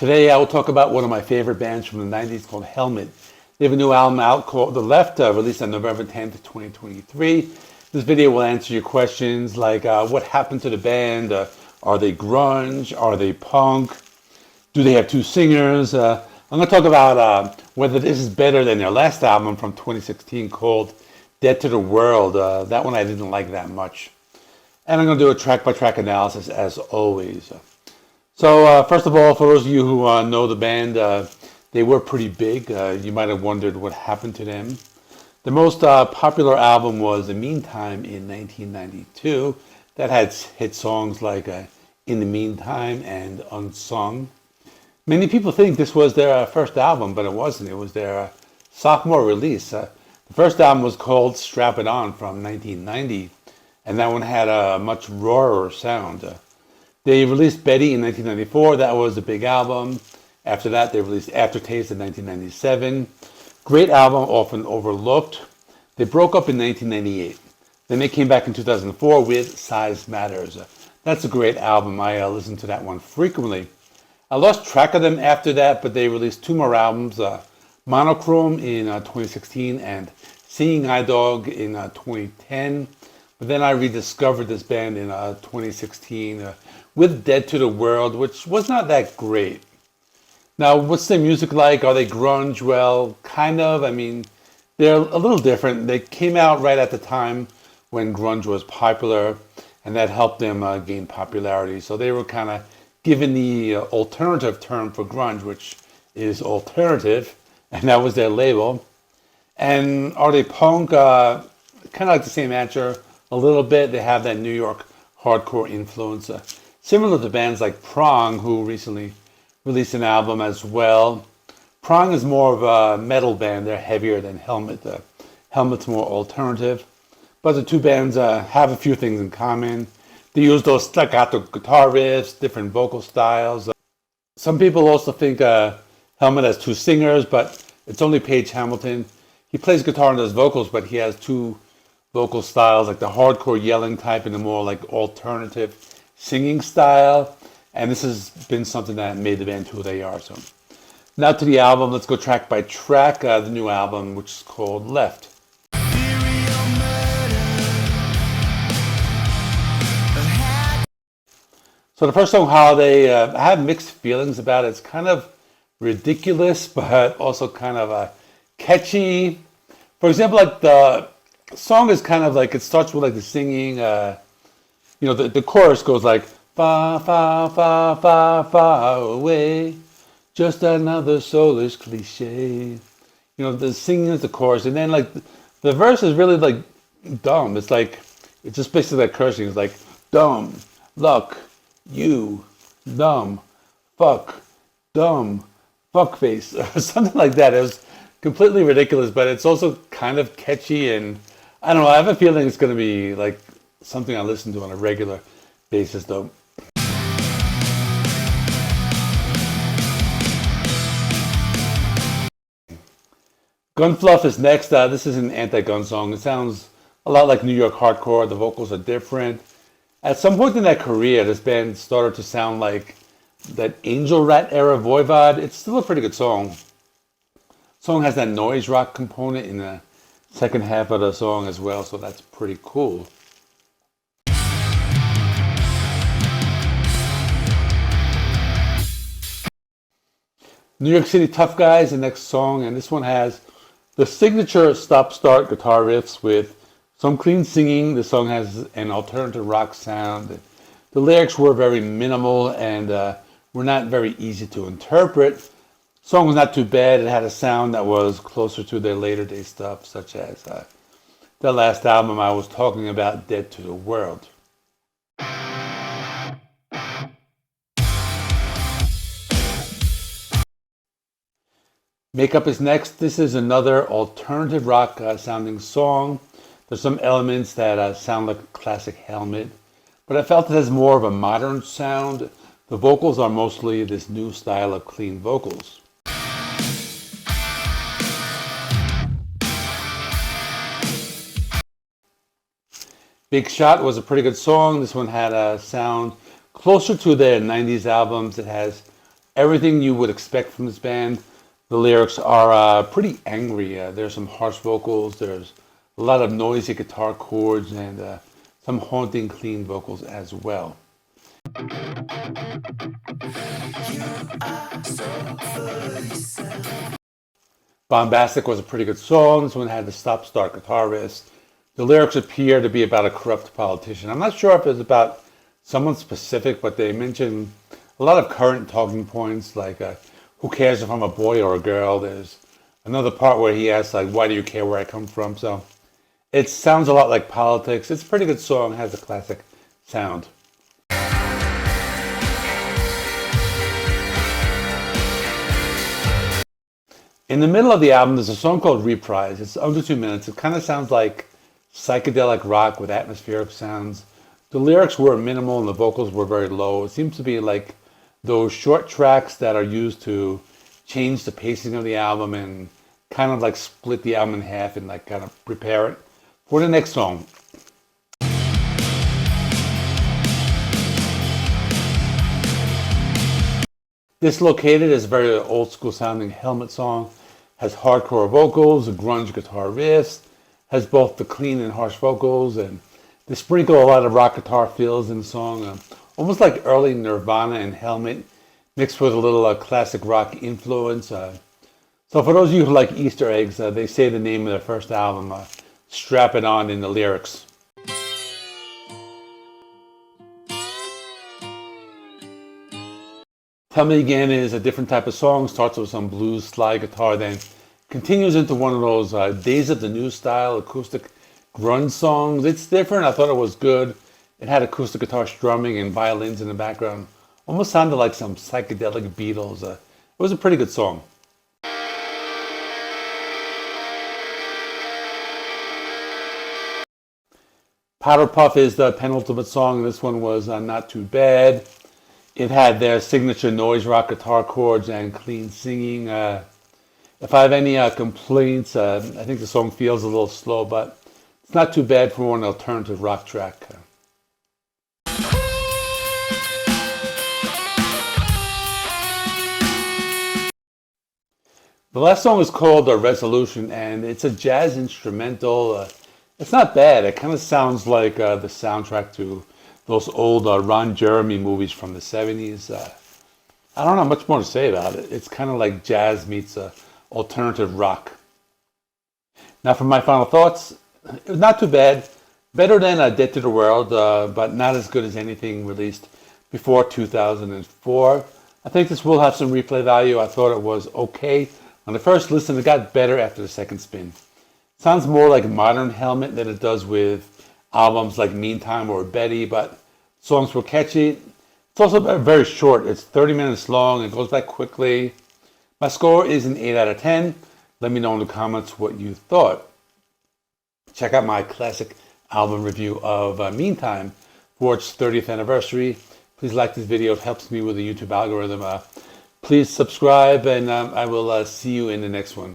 Today I will talk about one of my favorite bands from the 90s called Helmet. They have a new album out called The Left, released on November 10th, 2023. This video will answer your questions like what happened to the band, are they grunge, are they punk, do they have two singers? I'm going to talk about whether this is better than their last album from 2016 called Dead to the World. That one I didn't like that much. And I'm going to do a track-by-track analysis as always. So first of all, for those of you who know the band, they were pretty big. You might have wondered what happened to them. The most popular album was The Meantime in 1992. That had hit songs like In the Meantime and Unsung. Many people think this was their first album, but it wasn't. It was their sophomore release. The first album was called Strap It On from 1990, and that one had a much rawer sound. They released Betty in 1994. That was a big album. After that, they released Aftertaste in 1997. Great album, often overlooked. They broke up in 1998. Then they came back in 2004 with Size Matters. That's a great album. I listened to that one frequently. I lost track of them after that, but they released two more albums, Monochrome in 2016 and Seeing Eye Dog in 2010. But then I rediscovered this band in 2016 with Dead to the World, which was not that great. Now, what's their music like? Are they grunge? Well, kind of. I mean, they're a little different. They came out right at the time when grunge was popular, and that helped them gain popularity. So they were kind of given the alternative term for grunge, which is alternative, and that was their label. And are they punk? Kind of like the same answer a little bit. They have that New York hardcore influence. Similar to bands like Prong, who recently released an album as well. Prong is more of a metal band. They're heavier than Helmet. Helmet's more alternative. But the two bands have a few things in common. They use those staccato guitar riffs, different vocal styles. Some people also think Helmet has two singers, but it's only Page Hamilton. He plays guitar and does vocals, but he has two vocal styles, like the hardcore yelling type and the more like alternative singing style. And this has been something that made the band who they are. So now to the album. Let's go track by track. The new album, which is called Left. So the first song, Holiday, I have mixed feelings about it. It's kind of ridiculous, but also kind of catchy. For example, like the song is kind of like, it starts with like the singing, the chorus goes like, far, far, far, far, far away, just another soulless cliche. The singing is the chorus, and then like the verse is really like dumb. It's like, it's just basically like cursing. It's like, dumb, luck, you, dumb, fuck face, or something like that. It was completely ridiculous, but it's also kind of catchy, and I don't know, I have a feeling it's going to be like something I listen to on a regular basis though. Gun Fluff is next. This is an anti-gun song. It sounds a lot like New York hardcore. The vocals are different. At some point in their career, this band started to sound like that Angel Rat era Voivod. It's still a pretty good song. The song has that noise rock component in the second half of the song as well, so that's pretty cool. New York City Tough Guys, the next song, and this one has the signature stop-start guitar riffs with some clean singing. The song has an alternative rock sound. The lyrics were very minimal and were not very easy to interpret. The song was not too bad. It had a sound that was closer to their later day stuff, such as the last album I was talking about, Dead to the World. Makeup is next. This is another alternative rock sounding song. There's some elements that sound like a classic Helmet, but I felt it has more of a modern sound. The vocals are mostly this new style of clean vocals. Big Shot was a pretty good song. This one had a sound closer to their 90s albums. It has Everything you would expect from this band. The lyrics are pretty angry. There's some harsh vocals, there's a lot of noisy guitar chords, and some haunting clean vocals as well. Bombastic was a pretty good song. This one had the stop-start guitar riffs. The lyrics appear to be about a corrupt politician. I'm not sure if it's about someone specific, but they mention a lot of current talking points, like who cares if I'm a boy or a girl. There's another part where he asks, like, why do you care where I come from? So it sounds a lot like politics. It's a pretty good song. It has a classic sound. In the middle of the album, there's a song called Reprise. It's under 2 minutes. It kind of sounds like psychedelic rock with atmospheric sounds. The lyrics were minimal and the vocals were very low. It seems to be like those short tracks that are used to change the pacing of the album and kind of like split the album in half and like kind of prepare it for the next song. Dislocated is a very old school sounding Helmet song. Has hardcore vocals, grunge guitar riffs, has both the clean and harsh vocals, and they sprinkle a lot of rock guitar fills in the song, almost like early Nirvana and Helmet, mixed with a little classic rock influence. So for those of you who like Easter eggs, they say the name of their first album, Strap It On, in the lyrics. Tum Again is a different type of song, starts with some blues slide guitar, then continues into one of those Days of the New style acoustic grunge songs. It's different. I thought it was good. It had acoustic guitar strumming and violins in the background. Almost sounded like some psychedelic Beatles. It was a pretty good song. Powderpuff is the penultimate song. This one was not too bad. It had their signature noise rock guitar chords and clean singing. If I have any complaints, I think the song feels a little slow, but it's not too bad for an alternative rock track. The last song is called Resolution, and it's a jazz instrumental. It's not bad. It kind of sounds like the soundtrack to those old Ron Jeremy movies from the 70s. I don't know much more to say about it. It's kind of like jazz meets alternative rock. Now for my final thoughts, it was not too bad. Better than Dead to the World, but not as good as anything released before 2004. I think this will have some replay value. I thought it was okay on the first listen. It got better after the second spin. Sounds more like modern Helmet than it does with albums like Meantime or Betty, but songs were catchy. It's also very short. It's 30 minutes long. It goes by quickly. My score is an 8 out of 10. Let me know in the comments what you thought. Check out my classic album review of Meantime for its 30th anniversary. Please like this video. It helps me with the YouTube algorithm. Please subscribe, and I will see you in the next one.